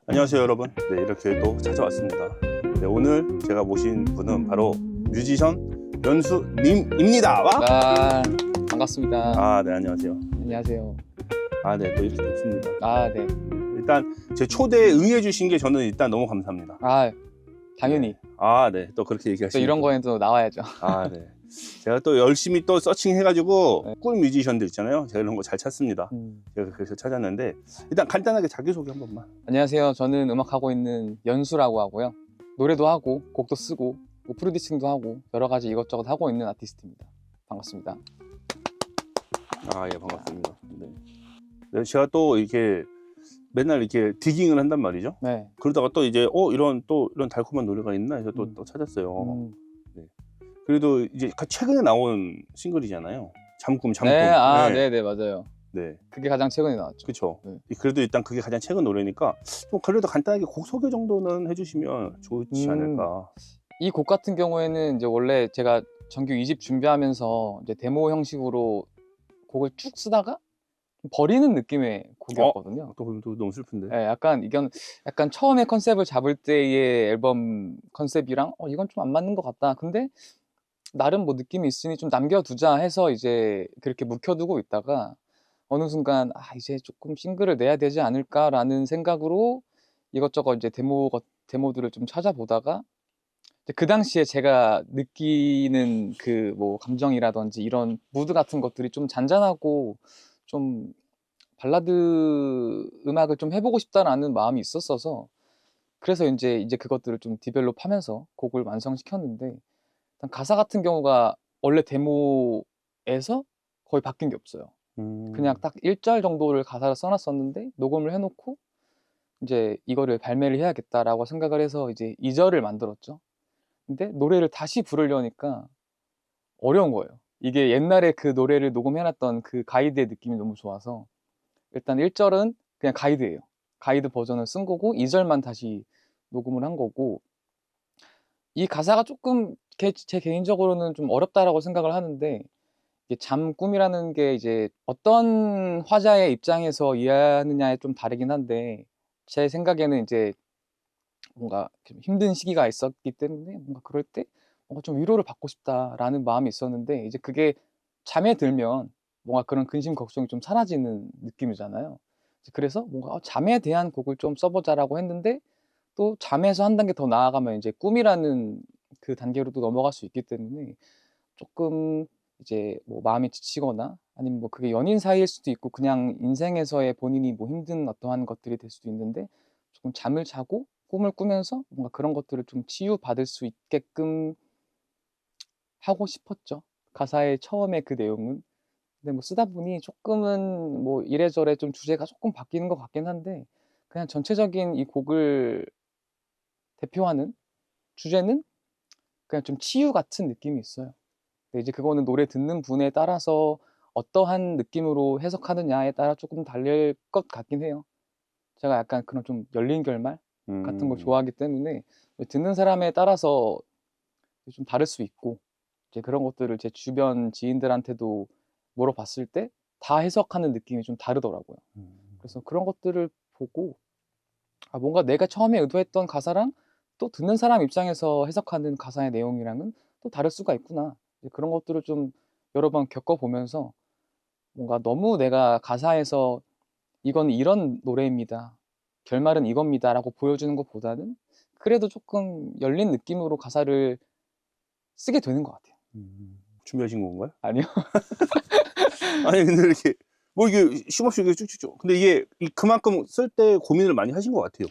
안녕하세요 여러분. 네, 이렇게 또 찾아왔습니다. 네, 오늘 제가 모신 분은 바로 뮤지션 연수님입니다. 와! 아, 반갑습니다. 아, 네, 안녕하세요. 안녕하세요. 아, 네, 또 이렇게 됐습니다. 아, 네. 일단 제 초대에 응해주신 게 저는 일단 너무 감사합니다. 아, 당연히. 네. 아, 네, 또 그렇게 또 얘기하시면 이런 거에는 또 나와야죠. 아, 네. 제가 또 열심히 또 서칭해가지고 네. 꿀 뮤지션들 있잖아요. 제가 이런 거 잘 찾습니다. 제가 그래서 찾았는데 일단 간단하게 자기소개 한 번만. 안녕하세요. 저는 음악하고 있는 연수라고 하고요. 노래도 하고, 곡도 쓰고, 뭐 프로듀싱도 하고, 여러 가지 이것저것 하고 있는 아티스트입니다. 반갑습니다. 아, 예, 반갑습니다. 네. 네, 제가 또 이렇게 맨날 이렇게 디깅을 한단 말이죠. 네. 그러다가 또 이제 이런 달콤한 노래가 있나 해서 또 찾았어요. 음. 그래도 이제 최근에 나온 싱글이잖아요. 잠꿈. 네, 아, 네. 네, 맞아요. 네. 그게 가장 최근에 나왔죠. 그렇죠. 네. 그래도 일단 그게 가장 최근 노래니까 좀 그래도 간단하게 곡 소개 정도는 해주시면 좋지 않을까. 이 곡 같은 경우에는 이제 원래 제가 정규 2집 준비하면서 이제 데모 형식으로 곡을 쭉 쓰다가 버리는 느낌의 곡이었거든요. 또 너무 슬픈데. 네, 이건 약간 처음에 컨셉을 잡을 때의 앨범 컨셉이랑 이건 좀 안 맞는 것 같다. 근데 나름 뭐 느낌이 있으니 좀 남겨두자 해서 이제 그렇게 묵혀두고 있다가 어느 순간 이제 조금 싱글을 내야 되지 않을까라는 생각으로 이것저것 이제 데모들을 좀 찾아보다가 이제 그 당시에 제가 느끼는 그 뭐 감정이라든지 이런 무드 같은 것들이 좀 잔잔하고 좀 발라드 음악을 좀 해보고 싶다라는 마음이 있었어서 그래서 이제 그것들을 좀 디벨롭하면서 곡을 완성시켰는데 일단 가사 같은 경우가 원래 데모에서 거의 바뀐 게 없어요. 그냥 딱 1절 정도를 가사를 써놨었는데 녹음을 해놓고 이제 이거를 발매를 해야겠다라고 생각을 해서 이제 2절을 만들었죠. 근데 노래를 다시 부르려니까 어려운 거예요. 이게 옛날에 그 노래를 녹음해놨던 그 가이드의 느낌이 너무 좋아서 일단 1절은 그냥 가이드예요. 가이드 버전을 쓴 거고 2절만 다시 녹음을 한 거고 이 가사가 조금 제 개인적으로는 좀 어렵다라고 생각을 하는데 이게 잠꿈이라는 게 이제 어떤 화자의 입장에서 이해하느냐에 좀 다르긴 한데 제 생각에는 이제 뭔가 좀 힘든 시기가 있었기 때문에 뭔가 그럴 때 뭔가 좀 위로를 받고 싶다라는 마음이 있었는데 이제 그게 잠에 들면 뭔가 그런 근심 걱정이 좀 사라지는 느낌이잖아요. 그래서 뭔가 잠에 대한 곡을 좀 써보자라고 했는데 또 잠에서 한 단계 더 나아가면 이제 꿈이라는 그 단계로도 넘어갈 수 있기 때문에 조금 이제 뭐 마음이 지치거나 아니면 뭐 그게 연인 사이일 수도 있고 그냥 인생에서의 본인이 뭐 힘든 어떠한 것들이 될 수도 있는데 조금 잠을 자고 꿈을 꾸면서 뭔가 그런 것들을 좀 치유받을 수 있게끔 하고 싶었죠. 가사의 처음에 그 내용은. 근데 뭐 쓰다 보니 조금은 뭐 이래저래 좀 주제가 조금 바뀌는 것 같긴 한데 그냥 전체적인 이 곡을 대표하는 주제는 그냥 좀 치유 같은 느낌이 있어요. 근데 이제 그거는 노래 듣는 분에 따라서 어떠한 느낌으로 해석하느냐에 따라 조금 달릴 것 같긴 해요. 제가 약간 그런 좀 열린 결말 같은 걸 좋아하기 때문에 듣는 사람에 따라서 좀 다를 수 있고 이제 그런 것들을 제 주변 지인들한테도 물어봤을 때 다 해석하는 느낌이 좀 다르더라고요. 그래서 그런 것들을 보고 뭔가 내가 처음에 의도했던 가사랑 또 듣는 사람 입장에서 해석하는 가사의 내용이랑은 또 다를 수가 있구나. 이제 그런 것들을 좀 여러 번 겪어보면서 뭔가 너무 내가 가사에서 이건 이런 노래입니다. 결말은 이겁니다라고 보여주는 것보다는 그래도 조금 열린 느낌으로 가사를 쓰게 되는 것 같아요. 준비하신 건가요? 아니요. 아니 근데 이렇게 뭐 이게 쉼없이 이게 쭉쭉쭉. 근데 이게 그만큼 쓸 때 고민을 많이 하신 것 같아요.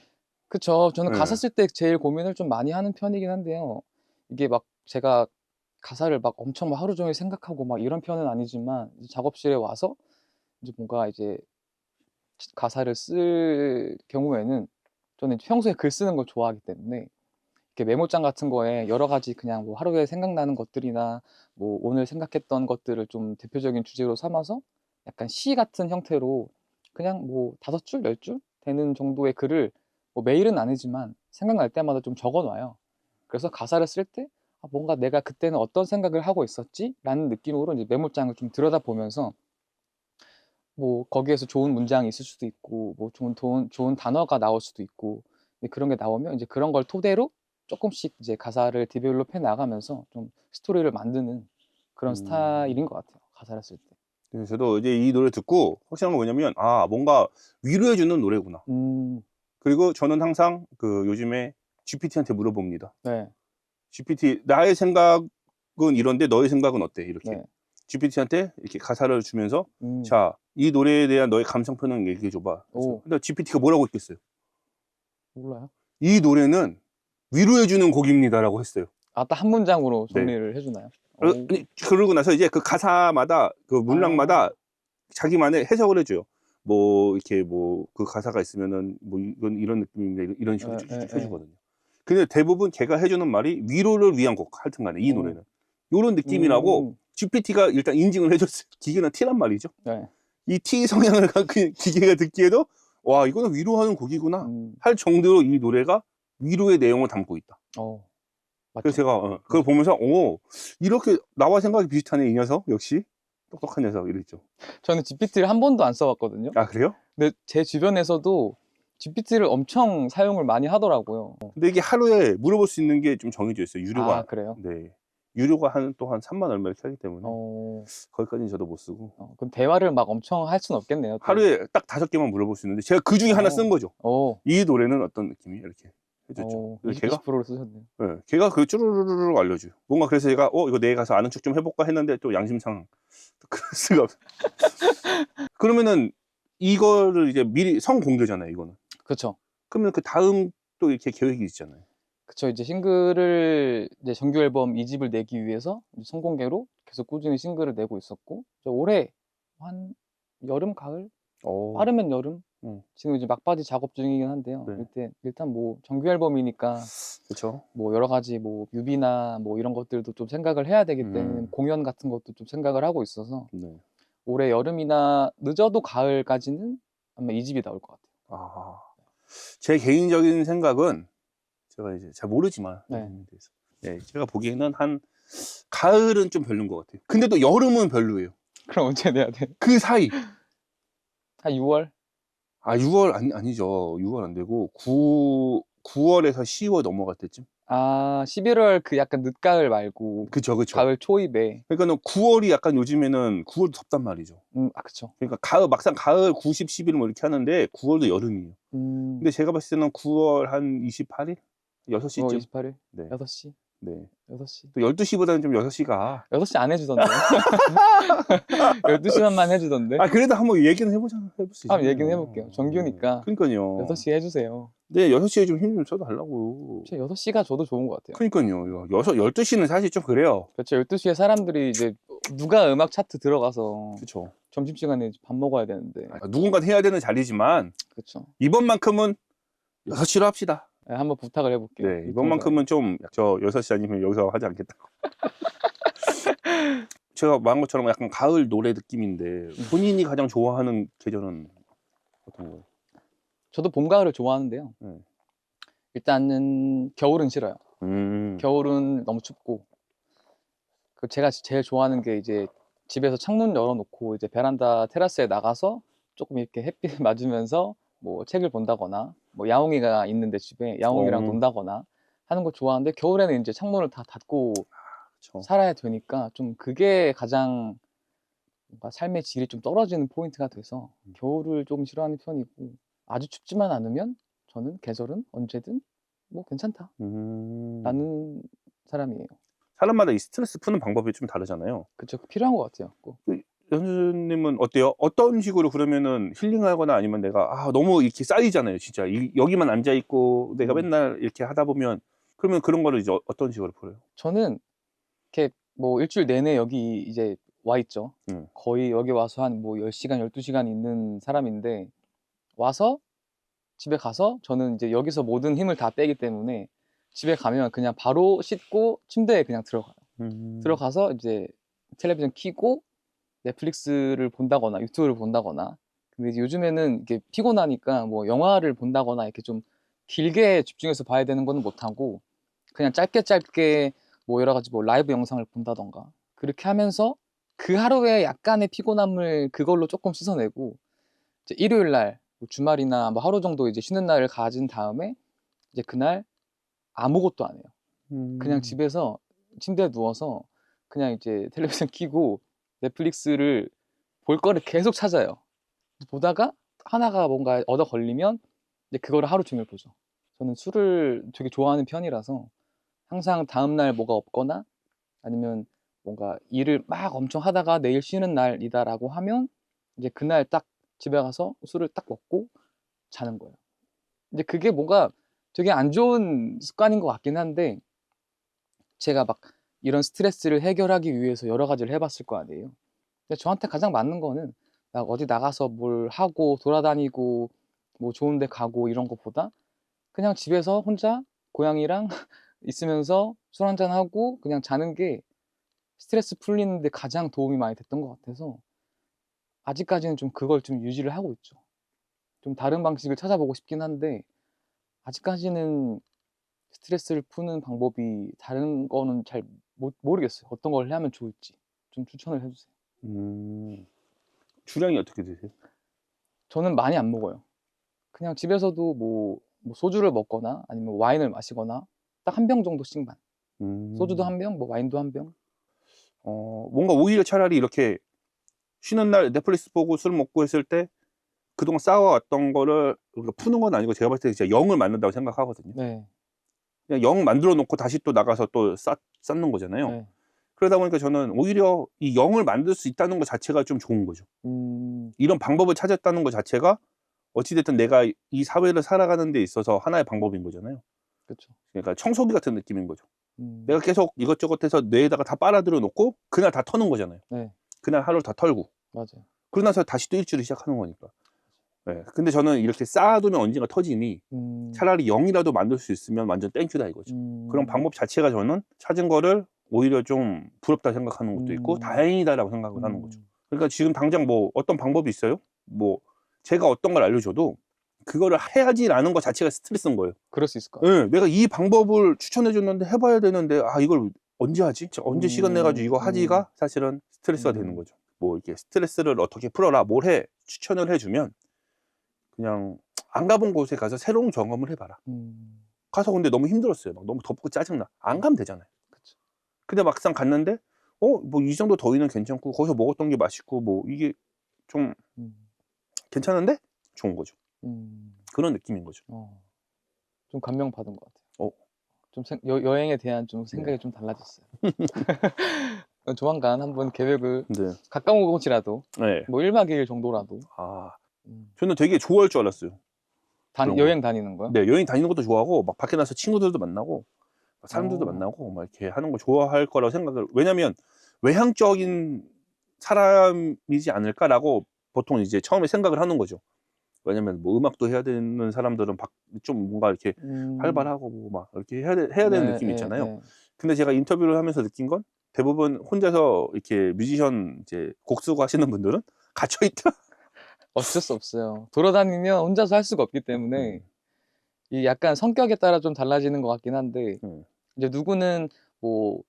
그쵸. 저는 가사 네. 쓸 때 제일 고민을 좀 많이 하는 편이긴 한데요. 이게 막 제가 가사를 막 엄청 막 하루 종일 생각하고 막 이런 편은 아니지만 이제 작업실에 와서 이제 뭔가 이제 가사를 쓸 경우에는 저는 평소에 글 쓰는 걸 좋아하기 때문에 이렇게 메모장 같은 거에 여러 가지 그냥 뭐 하루에 생각나는 것들이나 뭐 오늘 생각했던 것들을 좀 대표적인 주제로 삼아서 약간 시 같은 형태로 그냥 뭐 5줄, 10줄 되는 정도의 글을 뭐 매일은 아니지만 생각날 때마다 좀 적어 놔요. 그래서 가사를 쓸 때 뭔가 내가 그때는 어떤 생각을 하고 있었지? 라는 느낌으로 이제 메모장을 좀 들여다보면서 뭐 거기에서 좋은 문장이 있을 수도 있고 뭐 좋은 단어가 나올 수도 있고 근데 그런 게 나오면 이제 그런 걸 토대로 조금씩 이제 가사를 디벨롭해 나가면서 좀 스토리를 만드는 그런 스타일인 것 같아요. 가사를 쓸 때. 그래서 저도 이제 이 노래 듣고 확실한 건 뭐냐면 아 뭔가 위로해주는 노래구나. 그리고 저는 항상 그 요즘에 GPT한테 물어봅니다. 네, GPT 나의 생각은 이런데 너의 생각은 어때? 이렇게 네. GPT한테 이렇게 가사를 주면서 음, 자, 이 노래에 대한 너의 감상 표현 얘기해 줘봐. 오, 근데 GPT가 뭐라고 했겠어요? 몰라요. 이 노래는 위로해주는 곡입니다라고 했어요. 아, 딱 한 문장으로 네. 정리를 해주나요? 아니, 그러고 나서 이제 그 가사마다 그 문장마다 자기만의 해석을 해줘요. 뭐 이렇게 뭐 그 가사가 있으면은 뭐 이건 이런 느낌인데 이런 식으로 쭉쭉쭉 해주거든요. 근데 대부분 걔가 해주는 말이 위로를 위한 곡 하여튼간에 이 노래는 요런 느낌이라고 GPT가 일단 인증을 해줬어요. 기계는 T란 말이죠. 네. 이 T 성향을 갖고 기계가 듣기에도 와 이거는 위로하는 곡이구나 음, 할 정도로 이 노래가 위로의 내용을 담고 있다. 맞죠. 그래서 제가 그걸 보면서 오 이렇게 나와 생각이 비슷하네 이 녀석 역시 똑똑한 녀석 이랬죠. 저는 GPT를 한 번도 안 써봤거든요. 아 그래요? 근데 제 주변에서도 GPT를 엄청 사용을 많이 하더라고요. 근데 이게 하루에 물어볼 수 있는 게 좀 정해져 있어요. 유료가. 아, 그래요? 네. 유료가 또 한 3만 얼마 이렇게 하기 때문에 어, 거기까지는 저도 못 쓰고 그럼 대화를 막 엄청 할 수는 없겠네요. 또. 하루에 딱 5개만 물어볼 수 있는데 제가 그 중에 하나 쓴 거죠. 이 노래는 어떤 느낌이 이렇게 해줬죠. 그래서 걔가 20%를 쓰셨네요. 네, 걔가 그 쭈루루루루 알려줘요. 뭔가 그래서 제가 이거 내일 가서 아는 척 좀 해볼까 했는데 또 양심상 그럴 수가 없어. 그러면은 이거를 이제 미리 성공개잖아요. 이거는. 그렇죠. 그러면 그 다음 또 이렇게 계획이 있잖아요. 그쵸. 이제 싱글을 이제 정규 앨범 2집을 내기 위해서 이제 선공개로 계속 꾸준히 싱글을 내고 있었고 올해 한 여름, 가을? 빠르면 여름? 지금 이제 막바지 작업 중이긴 한데요. 네. 일단 뭐 정규 앨범이니까 그렇죠. 뭐 여러 가지 뭐 뮤비나 뭐 이런 것들도 좀 생각을 해야 되기 때문에 공연 같은 것도 좀 생각을 하고 있어서 네. 올해 여름이나 늦어도 가을까지는 아마 2집이 나올 것 같아요. 아, 제 개인적인 생각은 제가 이제 잘 모르지만 네. 네, 제가 보기에는 한 가을은 좀 별론 것 같아요. 근데 또 여름은 별로예요. 그럼 언제 내야 돼? 그 사이. 한 6월? 아 6월 아니죠. 6월 안 되고 9월에서 10월 넘어갈 때쯤. 아, 11월 그 약간 늦가을 말고 그쵸. 가을 초입에. 그러니까는 9월이 약간 요즘에는 9월도 덥단 말이죠. 그쵸. 그러니까 막상 가을 90, 11 뭐 이렇게 하는데 9월도 여름이에요. 근데 제가 봤을 때는 9월 한 28일? 6시쯤. 9월 28일? 네. 6시? 네. 6시? 또 12시보다는 좀 6시가. 6시 안 해주던데. 12시간만 해주던데. 아, 그래도 한번 얘기는 해볼 수 있잖아요. 한번 얘기는 해볼게요. 정규니까. 그러니까요. 6시 해주세요. 네, 6시에 좀 힘 좀 써달라고. 6시가 저도 좋은 것 같아요. 그러니까요. 12시는 사실 좀 그래요. 그렇죠. 12시에 사람들이 이제 누가 음악 차트 들어가서 그쵸. 점심시간에 밥 먹어야 되는데. 누군가 해야 되는 자리지만, 그렇죠. 이번만큼은 6시로 합시다. 네, 한번 부탁을 해볼게요. 네, 이번만큼은 좀, 6시 아니면 여기서 하지 않겠다. 제가 말한 것처럼 약간 가을 노래 느낌인데, 본인이 가장 좋아하는 계절은 어떤 거예요? 저도 봄, 가을을 좋아하는데요. 일단은 겨울은 싫어요. 겨울은 너무 춥고. 제가 제일 좋아하는 게 이제 집에서 창문 열어놓고 이제 베란다 테라스에 나가서 조금 이렇게 햇빛 맞으면서 뭐 책을 본다거나 뭐 야옹이가 있는데 집에 야옹이랑 논다거나 하는 거 좋아하는데 겨울에는 이제 창문을 다 닫고 그쵸. 살아야 되니까 좀 그게 가장 뭔가 삶의 질이 좀 떨어지는 포인트가 돼서 겨울을 조금 싫어하는 편이고 아주 춥지만 않으면 저는 계절은 언제든 뭐 괜찮다 라는 사람이에요. 사람마다 이 스트레스 푸는 방법이 좀 다르잖아요. 그쵸. 필요한 것 같아요. 꼭. 연수님은 어때요? 어떤 식으로 그러면은 힐링하거나 아니면 내가 너무 이렇게 쌓이잖아요, 진짜. 여기만 앉아 있고 내가 맨날 이렇게 하다 보면 그러면 그런 거를 이제 어떤 식으로 풀어요? 저는 이렇게 뭐 일주일 내내 여기 이제 와 있죠. 거의 여기 와서 한 뭐 10시간, 12시간 있는 사람인데 와서 집에 가서 저는 이제 여기서 모든 힘을 다 빼기 때문에 집에 가면 그냥 바로 씻고 침대에 그냥 들어가요. 들어가서 이제 텔레비전 켜고 넷플릭스를 본다거나 유튜브를 본다거나. 근데 이제 요즘에는 이게 피곤하니까 뭐 영화를 본다거나 이렇게 좀 길게 집중해서 봐야 되는 거는 못 하고 그냥 짧게 뭐 여러 가지 뭐 라이브 영상을 본다던가 그렇게 하면서 그 하루에 약간의 피곤함을 그걸로 조금 씻어내고 이제 일요일 날 뭐 주말이나 뭐 하루 정도 이제 쉬는 날을 가진 다음에 이제 그날 아무것도 안 해요. 그냥 집에서 침대에 누워서 그냥 이제 텔레비전 켜고 넷플릭스를 볼 거를 계속 찾아요. 보다가 하나가 뭔가 얻어 걸리면 이제 그거를 하루 종일 보죠. 저는 술을 되게 좋아하는 편이라서 항상 다음날 뭐가 없거나 아니면 뭔가 일을 막 엄청 하다가 내일 쉬는 날이다라고 하면 이제 그날 딱 집에 가서 술을 딱 먹고 자는 거예요. 근데 그게 뭔가 되게 안 좋은 습관인 것 같긴 한데 제가 막 이런 스트레스를 해결하기 위해서 여러 가지를 해봤을 거 아니에요. 근데 저한테 가장 맞는 거는 나 어디 나가서 뭘 하고 돌아다니고 뭐 좋은 데 가고 이런 것보다 그냥 집에서 혼자 고양이랑 있으면서 술 한잔 하고 그냥 자는 게 스트레스 풀리는데 가장 도움이 많이 됐던 것 같아서 아직까지는 좀 그걸 좀 유지를 하고 있죠. 좀 다른 방식을 찾아보고 싶긴 한데 아직까지는 스트레스를 푸는 방법이 다른 거는 잘 모르겠어요. 어떤 걸 하면 좋을지 좀 추천을 해주세요. 주량이 어떻게 되세요? 저는 많이 안 먹어요. 그냥 집에서도 뭐 소주를 먹거나 아니면 와인을 마시거나 딱 한 병 정도씩만. 소주도 한 병, 뭐 와인도 한 병. 뭔가 오히려 차라리 이렇게 쉬는 날 넷플릭스 보고 술 먹고 했을 때 그동안 쌓아왔던 거를 그러니까 푸는 건 아니고 제가 봤을 때 진짜 영을 만든다고 생각하거든요. 네, 그냥 영 만들어 놓고 다시 또 나가서 또 쌓는 거잖아요. 네. 그러다 보니까 저는 오히려 이 영을 만들 수 있다는 것 자체가 좀 좋은 거죠. 이런 방법을 찾았다는 것 자체가 어찌됐든 내가 이 사회를 살아가는 데 있어서 하나의 방법인 거잖아요. 그렇죠. 그러니까 청소기 같은 느낌인 거죠. 음, 내가 계속 이것저것 해서 뇌에다가 다 빨아들여 놓고 그날 다 터는 거잖아요. 네, 그날 하루를 다 털고 맞아요. 그러고 나서 다시 또 일주일을 시작하는 거니까. 네. 근데 저는 이렇게 쌓아두면 언젠가 터지니 차라리 0이라도 만들 수 있으면 완전 땡큐다 이거죠. 그런 방법 자체가 저는 찾은 거를 오히려 좀 부럽다 생각하는 것도 있고 다행이다라고 생각을 하는 거죠. 그러니까 지금 당장 뭐 어떤 방법이 있어요? 뭐 제가 어떤 걸 알려줘도 그거를 해야지라는 것 자체가 스트레스인 거예요. 그럴 수 있을 것 같아요. 네, 내가 이 방법을 추천해 줬는데 해봐야 되는데 아 이걸 언제 하지? 언제 시간 내가지고 이거 하지가 사실은 스트레스가 되는 거죠. 뭐 이렇게 스트레스를 어떻게 풀어라 뭘 해 추천을 해주면 그냥 안 가본 곳에 가서 새로운 경험을 해봐라. 가서 근데 너무 힘들었어요. 막 너무 덥고 짜증나. 안 가면 되잖아요. 그쵸. 근데 막상 갔는데 뭐 이 정도 더위는 괜찮고 거기서 먹었던 게 맛있고 뭐 이게 좀 괜찮은데 좋은 거죠. 그런 느낌인 거죠. 좀 감명 받은 것 같아요. 어, 좀 여행에 대한 좀 생각이 네. 좀 달라졌어요. 조만간 한번 계획을 네. 가까운 곳이라도 네. 뭐 1박 2일 정도라도 아, 음, 저는 되게 좋아할 줄 알았어요. 그런 거. 여행 다니는 거요? 네, 여행 다니는 것도 좋아하고 막 밖에 나서 친구들도 만나고 사람들도 만나고 막 이렇게 하는 거 좋아할 거라고 생각을 왜냐면 외향적인 사람이지 않을까라고 보통 이제 처음에 생각을 하는 거죠. 왜냐면 뭐 음악도 해야 되는 사람들은 좀 뭔가 이렇게 활발하고 뭐 막 이렇게 해야 되는 네, 느낌이 네, 있잖아요. 네. 근데 제가 인터뷰를 하면서 느낀 건 대부분 혼자서 이렇게 뮤지션 이제 곡 쓰고 하시는 분들은 갇혀 있다. 어쩔 수 없어요. 돌아다니면 혼자서 할 수가 없기 때문에 이 약간 성격에 따라 좀 달라지는 것 같긴 한데 이제 누구는 뭐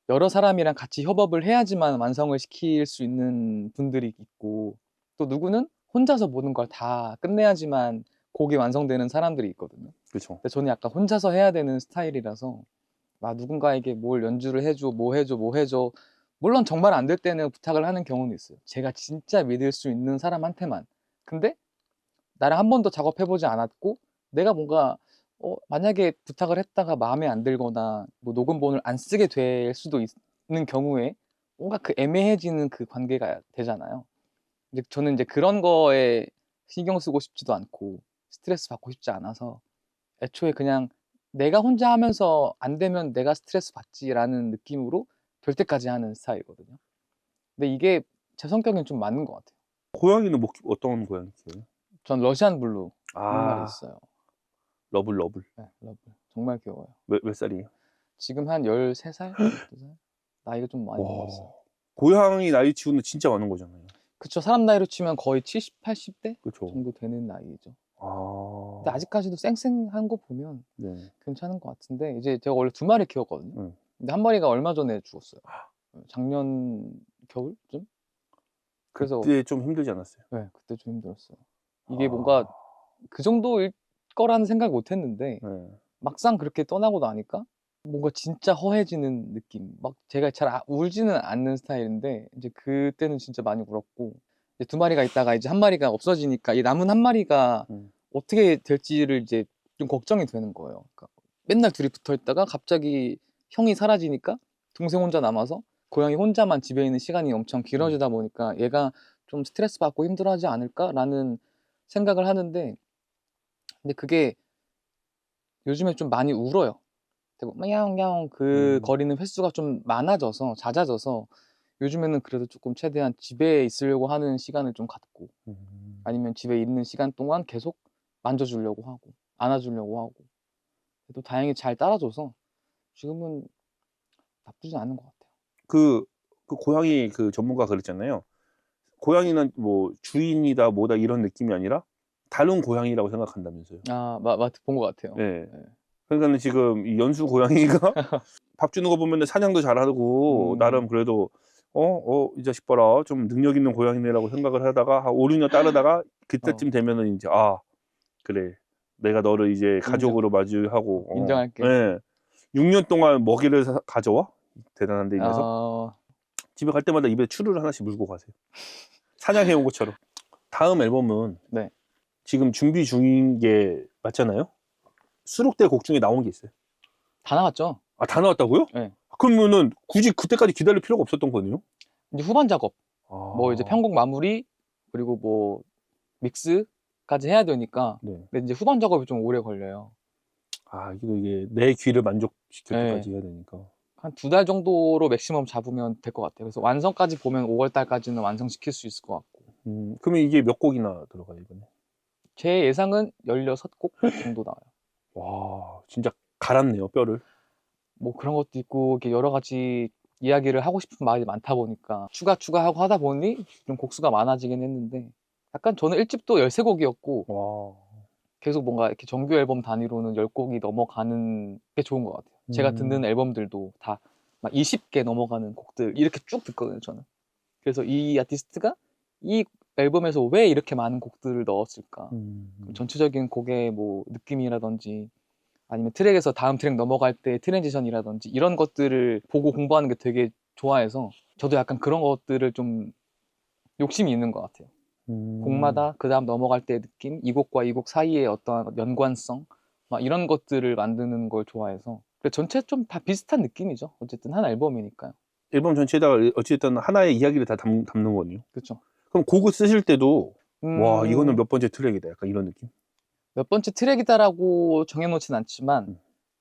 여러 사람이랑 같이 협업을 해야지만 완성을 시킬 수 있는 분들이 있고 또 누구는 혼자서 모든 걸 다 끝내야지만 곡이 완성되는 사람들이 있거든요. 그렇죠. 근데 저는 약간 혼자서 해야 되는 스타일이라서 누군가에게 뭘 연주를 해줘, 뭐 해줘, 뭐 해줘. 물론 정말 안 될 때는 부탁을 하는 경우는 있어요. 제가 진짜 믿을 수 있는 사람한테만. 근데 나랑 한 번도 작업해보지 않았고 내가 뭔가 만약에 부탁을 했다가 마음에 안 들거나 뭐 녹음본을 안 쓰게 될 수도 있는 경우에 뭔가 그 애매해지는 그 관계가 되잖아요. 이제 저는 이제 그런 거에 신경 쓰고 싶지도 않고 스트레스 받고 싶지 않아서 애초에 그냥 내가 혼자 하면서 안 되면 내가 스트레스 받지라는 느낌으로 될 때까지 하는 스타일이거든요. 근데 이게 제 성격엔 좀 맞는 것 같아요. 고양이는 뭐 어떤 고양이 키워요? 전 러시안 블루 한 마리 아, 있어요. 러블. 네, 러브. 정말 귀여워요. 몇 살이에요? 지금 한 13살? 12살? 나이가 좀 많이 와, 먹었어요. 고양이 나이 치고는 진짜 많은 거잖아요. 그쵸. 사람 나이로 치면 거의 70, 80대 그렇죠. 정도 되는 나이죠. 아, 근데 아직까지도 쌩쌩한 거 보면 네. 괜찮은 것 같은데 이제 제가 원래 2마리 키웠거든요. 근데 한 마리가 얼마 전에 죽었어요. 작년 겨울쯤? 그래서 그때 좀 힘들지 않았어요? 네, 그때 좀 힘들었어요. 이게 뭔가 그 정도일 거라는 생각 못 했는데 네. 막상 그렇게 떠나고 나니까 뭔가 진짜 허해지는 느낌. 막 제가 잘 울지는 않는 스타일인데 이제 그때는 진짜 많이 울었고 이제 두 마리가 있다가 이제 한 마리가 없어지니까 이 남은 한 마리가 어떻게 될지를 이제 좀 걱정이 되는 거예요. 그러니까 맨날 둘이 붙어 있다가 갑자기 형이 사라지니까 동생 혼자 남아서 고양이 혼자만 집에 있는 시간이 엄청 길어지다 보니까 얘가 좀 스트레스 받고 힘들어하지 않을까라는 생각을 하는데 근데 그게 요즘에 좀 많이 울어요. 되고 야옹야옹 그 거리는 횟수가 좀 많아져서 잦아져서 요즘에는 그래도 조금 최대한 집에 있으려고 하는 시간을 좀 갖고 아니면 집에 있는 시간 동안 계속 만져주려고 하고 안아주려고 하고 또 다행히 잘 따라줘서 지금은 나쁘진 않은 것 같아요. 그 고양이 그 전문가가 그랬잖아요. 고양이는 뭐 주인이다 뭐다 이런 느낌이 아니라 다른 고양이라고 생각한다면서요. 아, 본 것 같아요. 네. 네. 그러니까는 지금 이 연수 고양이가 밥 주는 거 보면은 사냥도 잘하고 나름 그래도 이 자식 봐라 좀 능력 있는 고양이네라고 생각을 하다가 한 5, 6년 따르다가 그때쯤 되면은 이제 그래 내가 너를 이제 가족으로 맞이하고 인정할게. 네. 6년 동안 먹이를 가져와 대단한 데 있면서 집에 갈 때마다 입에 추루를 하나씩 물고 가세요. 사냥해 온 것처럼. 다음 앨범은 네. 지금 준비 중인 게 맞잖아요? 수록될 곡 중에 나온 게 있어요. 다 나왔죠? 다 나왔다고요? 네. 그러면은 굳이 그때까지 기다릴 필요가 없었던 거네요? 이제 후반 작업, 뭐 이제 편곡 마무리, 그리고 뭐 믹스까지 해야 되니까 네. 근데 이제 후반 작업이 좀 오래 걸려요. 이게 내 귀를 만족시킬 네. 때까지 해야 되니까. 한 2달 정도로 맥시멈 잡으면 될 것 같아요. 그래서 완성까지 보면 5월 달까지는 완성시킬 수 있을 것 같고. 그러면 이게 몇 곡이나 들어가요, 이번에? 제 예상은 16곡 정도 나와요. 와, 진짜 갈았네요, 뼈를. 뭐 그런 것도 있고 이렇게 여러 가지 이야기를 하고 싶은 말이 많다 보니까 추가하고 하다 보니 좀 곡수가 많아지긴 했는데 약간 저는 1집도 13곡이었고 와. 계속 뭔가 이렇게 정규 앨범 단위로는 10곡이 넘어가는 게 좋은 것 같아요. 제가 듣는 앨범들도 다 막 20개 넘어가는 곡들 이렇게 쭉 듣거든요, 저는. 그래서 이 아티스트가 이 앨범에서 왜 이렇게 많은 곡들을 넣었을까? 전체적인 곡의 뭐 느낌이라든지 아니면 트랙에서 다음 트랙 넘어갈 때 트랜지션이라든지 이런 것들을 보고 공부하는 게 되게 좋아해서 저도 약간 그런 것들을 좀 욕심이 있는 것 같아요. 곡마다 그 다음 넘어갈 때의 느낌, 이 곡과 이 곡 사이의 어떤 연관성 막 이런 것들을 만드는 걸 좋아해서 전체 좀 다 비슷한 느낌이죠. 어쨌든 한 앨범이니까요. 앨범 전체에다가 어쨌든 하나의 이야기를 다 담는 거네요. 그렇죠. 그럼 곡을 쓰실 때도 와, 이거는 몇 번째 트랙이다. 약간 이런 느낌? 몇 번째 트랙이다라고 정해놓진 않지만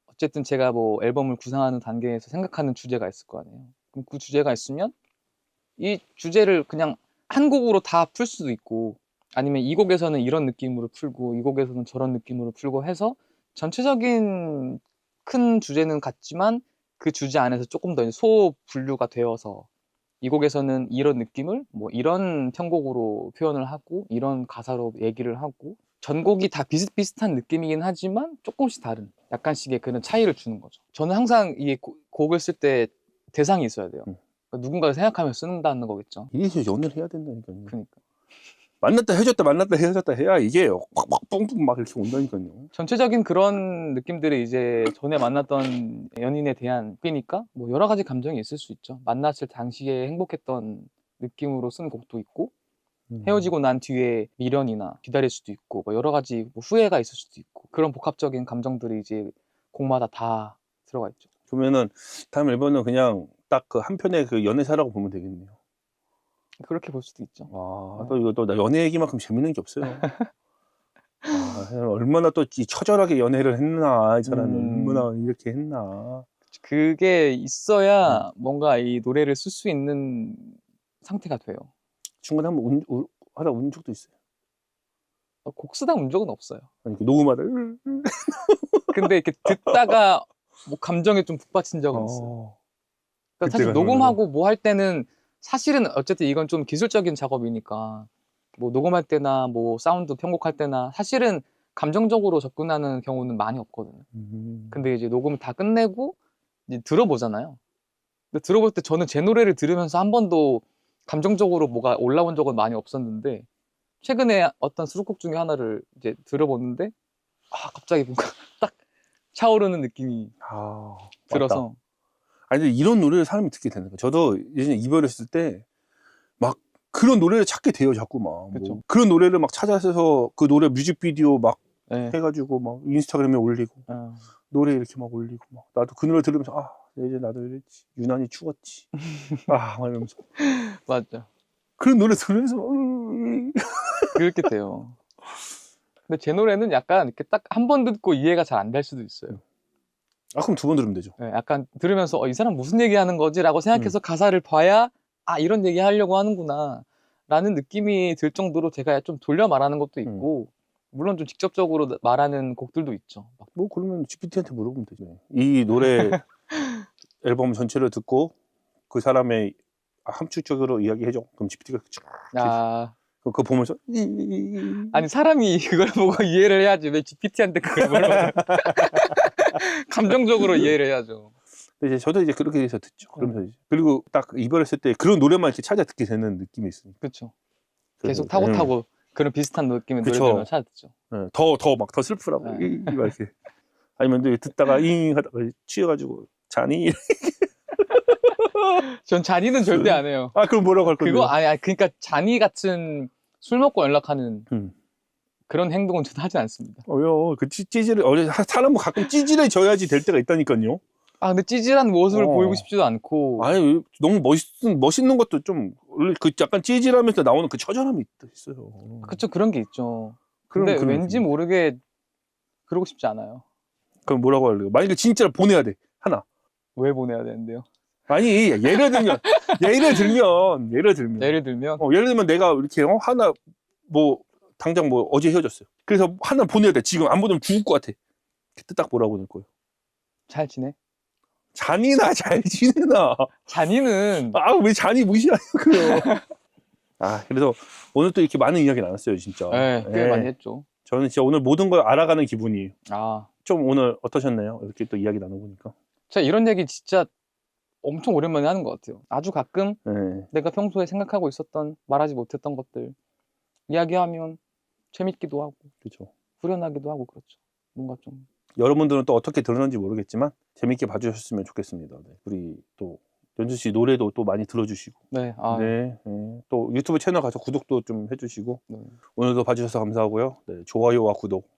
어쨌든 제가 뭐 앨범을 구상하는 단계에서 생각하는 주제가 있을 거 아니에요. 그럼 그 주제가 있으면 이 주제를 그냥 한 곡으로 다 풀 수도 있고 아니면 이 곡에서는 이런 느낌으로 풀고 이 곡에서는 저런 느낌으로 풀고 해서 전체적인 큰 주제는 같지만 그 주제 안에서 조금 더 소분류가 되어서 이 곡에서는 이런 느낌을 뭐 이런 편곡으로 표현을 하고 이런 가사로 얘기를 하고 전곡이 다 비슷비슷한 느낌이긴 하지만 조금씩 다른 약간씩의 그런 차이를 주는 거죠. 저는 항상 이 곡을 쓸 때 대상이 있어야 돼요. 누군가를 생각하며 쓴다는 거겠죠. 이래서 연애를 해야 된다니까요. 그러니까 만났다 헤어졌다 만났다 헤어졌다 해야 이게 팍팍 뿡뿡 막 이렇게 온다니까요. 전체적인 그런 느낌들이 이제 전에 만났던 연인에 대한 끼니까 뭐 여러 가지 감정이 있을 수 있죠. 만났을 당시에 행복했던 느낌으로 쓴 곡도 있고 헤어지고 난 뒤에 미련이나 기다릴 수도 있고 뭐 여러 가지 뭐 후회가 있을 수도 있고 그런 복합적인 감정들이 이제 곡마다 다 들어가 있죠. 그러면은 다음 앨범은 그냥 딱 그 한 편의 그 연애사라고 보면 되겠네요. 그렇게 볼 수도 있죠. 또 이거 또 나 연애 얘기만큼 재밌는 게 없어요. 얼마나 또 이 처절하게 연애를 했나, 이 사람이 얼마나 이렇게 했나. 그게 있어야 뭔가 이 노래를 쓸 수 있는 상태가 돼요. 중간에 한번 하다 운 적도 있어요. 곡 쓰다 운 적은 없어요. 아니, 녹음하다. 근데 이렇게 듣다가 뭐 감정에 좀 북받친 적은 있어요. 그러니까 사실 녹음하고 뭐 할 때는 사실은 어쨌든 이건 좀 기술적인 작업이니까 뭐 녹음할 때나 뭐 사운드 편곡할 때나 사실은 감정적으로 접근하는 경우는 많이 없거든요. 근데 이제 녹음을 다 끝내고 이제 들어보잖아요. 근데 들어볼 때 저는 제 노래를 들으면서 한 번도 감정적으로 뭐가 올라온 적은 많이 없었는데 최근에 어떤 수록곡 중에 하나를 이제 들어보는데 갑자기 뭔가 딱 차오르는 느낌이 아, 들어서 아니 근데 이런 노래를 사람이 듣게 되는 거야. 저도 예전에 이별했을 때 막 그런 노래를 찾게 돼요, 자꾸 막. 그쵸. 뭐 그런 노래를 막 찾아서 그 노래 뮤직비디오 막 네. 해가지고 막 인스타그램에 올리고 노래 이렇게 막 올리고 막 나도 그 노래 들으면서 이제 나도 이랬지, 유난히 추웠지, 막 이러면서 맞죠. 그런 노래 들으면서 그렇게 돼요. 근데 제 노래는 약간 이렇게 딱 한 번 듣고 이해가 잘 안 될 수도 있어요. 그럼 두 번 들으면 되죠. 네, 약간 들으면서 이 사람 무슨 얘기하는 거지라고 생각해서 가사를 봐야 이런 얘기 하려고 하는구나 라는 느낌이 들 정도로 제가 좀 돌려 말하는 것도 있고 물론 좀 직접적으로 말하는 곡들도 있죠. 뭐 그러면 GPT한테 물어보면 되죠. 이 노래 앨범 전체를 듣고 그 사람의 함축적으로 이야기해줘. 그럼 GPT가 그거 보면서 아니 사람이 그걸 보고 이해를 해야지 왜 GPT한테 그걸 물어봐요. 감정적으로 이해를 해야죠. 근데 이제 저도 이제 그렇게 해서 듣죠. 그러면서 이제 그리고 딱 이별했을 때 그런 노래만 이렇게 찾아 듣게 되는 느낌이 있으니까. 그렇죠. 계속 타고 그런 비슷한 느낌의 노래들만 찾아 듣죠. 네, 더 슬프라고 막 이렇게. 아니면 또 듣다가 하다가 취해가지고 자니? 전 잔이는 절대 안 해요. 그럼 뭐라고 할 건데? 그거 그러니까 잔이 같은 술 먹고 연락하는 그런 행동은 저도 하지 않습니다. 왜요? 그 찌질을 사람은 가끔 찌질해져야지 될 때가 있다니까요. 근데 찌질한 모습을 보이고 싶지도 않고. 아니 너무 멋있는 것도 좀 원래 그 약간 찌질하면서 나오는 그 처절함이 있어요. 그쵸, 그런 게 있죠. 근데 왠지 모르게 그러고 싶지 않아요. 그럼 뭐라고 할래요? 만약에 진짜로 보내야 돼 하나. 왜 보내야 되는데요? 아니 예를 들면 예를 들면 내가 이렇게 하나 뭐 당장 뭐 어제 헤어졌어요. 그래서 하나 보내야 돼. 지금 안 보내면 죽을 것 같아. 그때 딱 뭐라고 보낼 거예요? 잘 지내? 잔이나 잘 지내나. 잔이는 왜 잔이 무시하냐고요. 그래서 오늘 또 이렇게 많은 이야기 나눴어요, 진짜. 꽤 많이 했죠. 저는 진짜 오늘 모든 걸 알아가는 기분이에요. 좀 오늘 어떠셨나요? 이렇게 또 이야기 나눠보니까. 제가 이런 얘기 진짜 엄청 오랜만에 하는 것 같아요. 아주 가끔 내가 평소에 생각하고 있었던 말하지 못했던 것들 이야기하면 재밌기도 하고 그렇죠. 후련하기도 하고 그렇죠. 뭔가 좀 여러분들은 또 어떻게 들었는지 모르겠지만 재밌게 봐주셨으면 좋겠습니다. 우리 또 연주 씨 노래도 또 많이 들어주시고 또 유튜브 채널 가서 구독도 좀 해주시고 오늘도 봐주셔서 감사하고요. 좋아요와 구독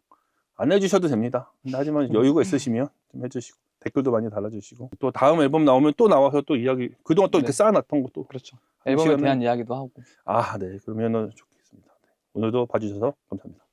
안 해주셔도 됩니다. 하지만 여유가 있으시면 좀 해주시고 댓글도 많이 달아주시고 또 다음 앨범 나오면 또 나와서 또 이야기 그동안 또 이렇게 쌓아놨던 것도 그렇죠. 앨범에 대한 이야기도 하고 네 그러면은 좋겠습니다. 오늘도 봐주셔서 감사합니다.